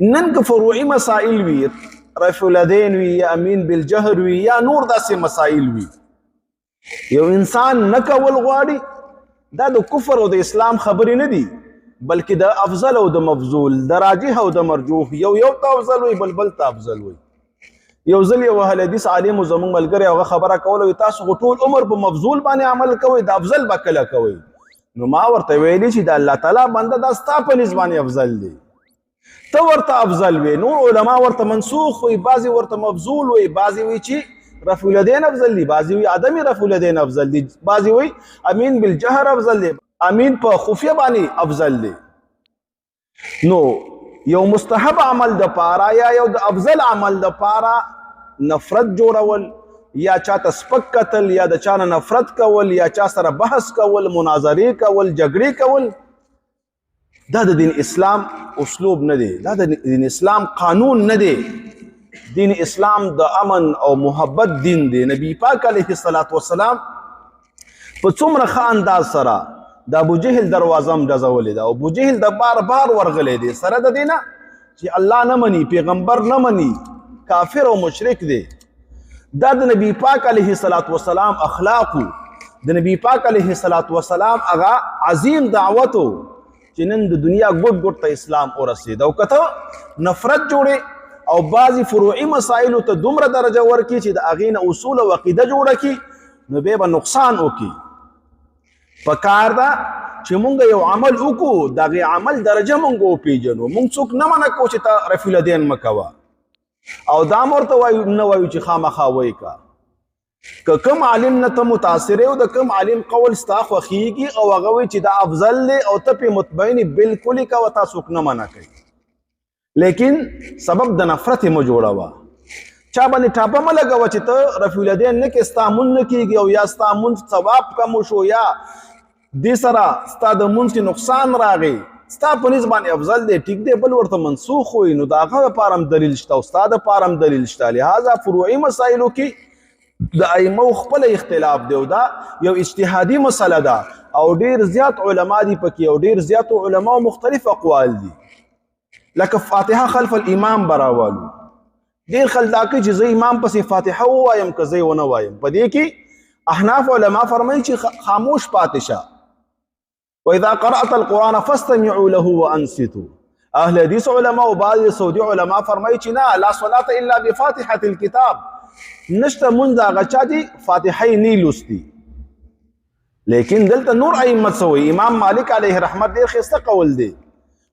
نن که فروعي مسائل وي، رفع الیدین وي یا امین بالجهر وي یا نور داسې مسائل وي، یو انسان نه کول غواړي، دا د کفر او د اسلام خبرې نه دي، بلکې د افضل او د مفضول، د راجح او د مرجوح، یو ته افضل وي بل ته افضل وي. یو ځل یو اهل حدیث عالم زموږ ملګری هغه خبره کوله، وایي تاسو خو ټول عمر په مفضول باندې عمل کوئ، د افضل به کله کوئ؟ نو ما ورته ویلي چې د الله تعالی بنده دا ستا په نسبت باندې افضل دی، ته ورته افضل وي. نور علما ورته منسوخ وي، بعضې ورته مفضول وي، بعضې وایي چې رفع الیدین افضل دي، بعضې وایي عدم رفع الیدین افضل دي، بعضې وایي امین بالجهر افضل دی، امین په خفیه باندې افضل دی. نو یو مستحب عمل د پاره یا یو د افضل عمل د پاره نفرت جوړول یا چاته سپک کتل یا د چانه نفرت کول یا چا سره بحث کول، مناظرې کول، جګړې کول، دا د دین اسلام اسلوب نه دی، دا د دین اسلام قانون نه دی. دین اسلام د امن او محبت دین دی. نبی پاک علیه الصلاۃ والسلام په څومره ښه انداز سره د ابو جهل دروازه هم ډزولې ده او ابو جهل د بار بار ورغلی دی، سره د دې نه چې الله نه مني، پیغمبر نه مني، کافر او مشرک دی. دا د نبی پاک علیه الصلاۃ والسلام اخلاقو، د نبی پاک علیه الصلاۃ والسلام هغه عظیم دعوتو چې نن د دنیا ګوټ ګوټ ته اسلام ورسېد. او کته نفرت جوړې او بعضې فروعي مسایلو ته دومره درجه ورکړي چې د هغې نه اصول او عقیده جوړه کړي، نو بیا به نقصان وکړي. پکار ده چې مونږ یو عمل وکړو، د هغې عمل درجه مونږ وپېژنو. مونږ څوک نه منع کوو چې ته رفع الیدین مه کوه، او دا هم ورته نه وایو چې خامخا وایي که کوم عالم نه ته متاثر او د کوم عالم قول ستا خوښیږي او هغه وایي چې دا افضل دی او ته پرې مطمئن یې، بلکل یې کوه، تا څوک نه منع کوي. لیکن سبب د نفرت یې مه جوړوه، چا باندې ټاپه مه لګوه چې ته رفع الیدین نه کې، ستا مونځ نه کېږي او یا ستا مونځ ثواب کم شو یا دې سره ستا د مونځ کې نقصان راغی، ستا په نسبت باندې افضل دی، ټیک دی، بل ورته منسوخ وي، نو د هغه دپاره هم دلیل شته او ستا دپاره هم دلیل شته. لهذا فروعي مسایلو کې د ائمو خپله اختلاف دی او دا یو اجتهادي مسله ده او ډېر زیات علما دي پکې او ډېر زیاتو علماو مختلف اقوال دي. لکه فاتحه خلف الامام به راوالو، ډېر خلک دا کوي چې زه امام پسې فاتحه ووایم که زه یې ونه وایم. په دې کې احناف علما فرمایي چې خاموش پاتې شه، وإذا قرأت القرآن فاستمعوا له وأنصتوا. اهل حدیث علماء او بعض سعودي علماء فرمایي چې نه، لا صلاة الا بفاتحة الكتاب، نشته مونږ هغه چا چې فاتحه یې نه لوستي. لیکن دلته نور ائمه څه وایي، امام مالک علیه رحمت ډېر ښایسته قول دی،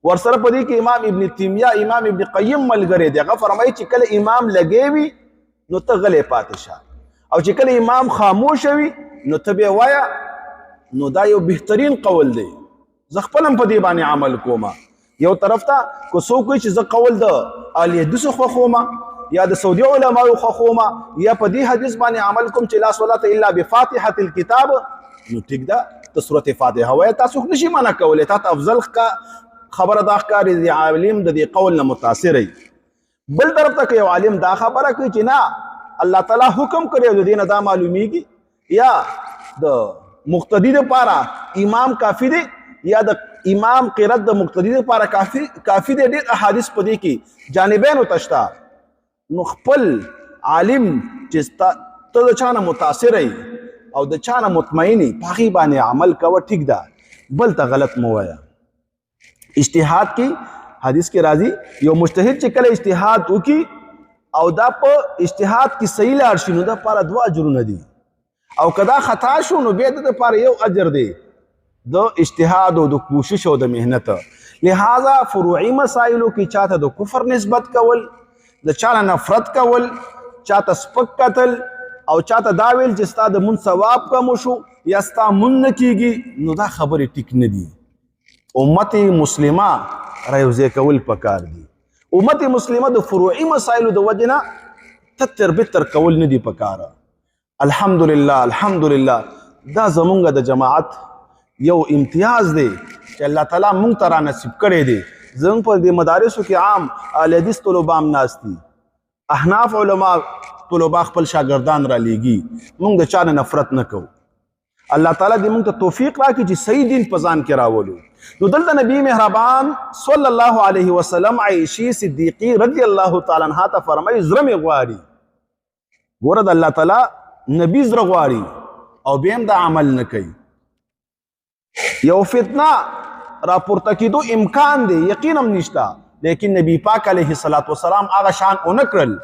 ورسره په دې کې امام ابن تیمیه، امام ابن قیم ملګری دی، هغه فرمایي چې کله امام لګی وي نو ته غلی پاتې شه، او چې کله امام خاموش وي نو ته بیا وایه. نو دا یو بهترین قول دی، زه خپل هم په دې باندې عمل کوم. یو طرف ته که څوک وایي چې زه قول د اهل حدیثو خوښوم یا د سعودي علماو خوښوم یا په دې حدیث باندې عمل کوم چې لا صلاة الا بفاتحة الكتاب، نو ټیک ده، ته سورة فاتحه وایه، تا څوک نشي منع کولی، تا ته افضل خبره دا ښکاري د عالم د دې قول نه متاثر وي. بل طرف ته که یو عالم دا خبره کوي چې نه، الله تعالی حکم کړی او د دې نه دا معلومیږي یا د مقتدی دپاره امام کافی دی یا د امام قرت د مقتدی دپاره کافی دی، ډېر احادیث په دې کې جانبینو ته شته. نو خپل عالم چې ته د چا نه متاثر یې او د چا نه مطمئن یې، په هغې باندې عمل کوه، ټیک ده، بل ته غلط مه وایه. اجتهاد کې حدیث کې راځي یو مجتهد چې کله اجتهاد وکړي او دا په اجتهاد کې صحیح لاړ شي نو دا لپاره 2 اجرونه دي، او کدا خطا شو نو بیا د لپاره یو اجر دی د اجتهاد او د کوشش او د مهنت. لہذا فروعي مسایلو کې چاته د کفر نسبت کول، د چا نه نفرت کول، چاته سپک کتل او چاته دا ویل چې ستا د مونځ ثواب کم شو یا ستا مونځ نه کېږي، نو دا خبرې ټیک نه دي. امت مسلمه رايوځای کول پکار دي. امت مسلمه د فروعي مسایلو د وجه نه تتر بتر کول نه دي پکاره. الحمدلله الحمدلله دا زمونږ د جماعت یو امتیاز دی چې الله تعالی مونږ ته را نصیب کړی دی. زمونږ په دې مدارسو کې عام اهل حدیث طلبا هم ناست دي، احناف علما طلبا خپل شاګردان را لیږي، مونږ د چا نه نفرت نه کوو. الله تعالی دې مونږ ته توفیق راکړي چې صحیح دین په ځان کې راولو. نو دلته نبی مهربان صلی الله علیه وسلم عائشہ صدیقی رضی الله تعالی عنها ته فرمایي زړه مې غواړي ګوره د الله تعالی نبی زړه غواړي او بیا هم د عمل نه کوي یو فتنه راپورته کېدو امکان دی یقین هم نشته لیکن نبی پاک علیه الصلاۃ والسلام هغه شان ونه کړل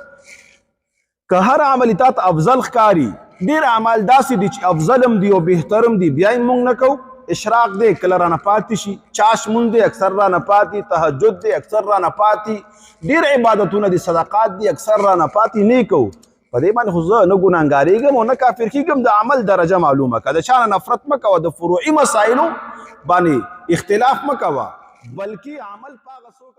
که هر عمل تات افضل ښکاري ډېر اعمال داسې دي چې افضل هم دي او بهتر هم دي بیا یې موږ نه کوو اشراق دی کله رانه پاتې شي چاش مونږ دی اکثر رانه پاتې تهجد دی اکثر رانه پاتې ډېر عبادتونه دي صدقات دي اکثر رانه پاتې نه کوو په دې باندې خو زه نه ګناهګارېږم او نه کافر کېږم د عمل درجه معلومه که د چا نه نفرت مه کوه د فروعي مسایلو باندې اختلاف مه کوه بلکې عمل په هغه څوک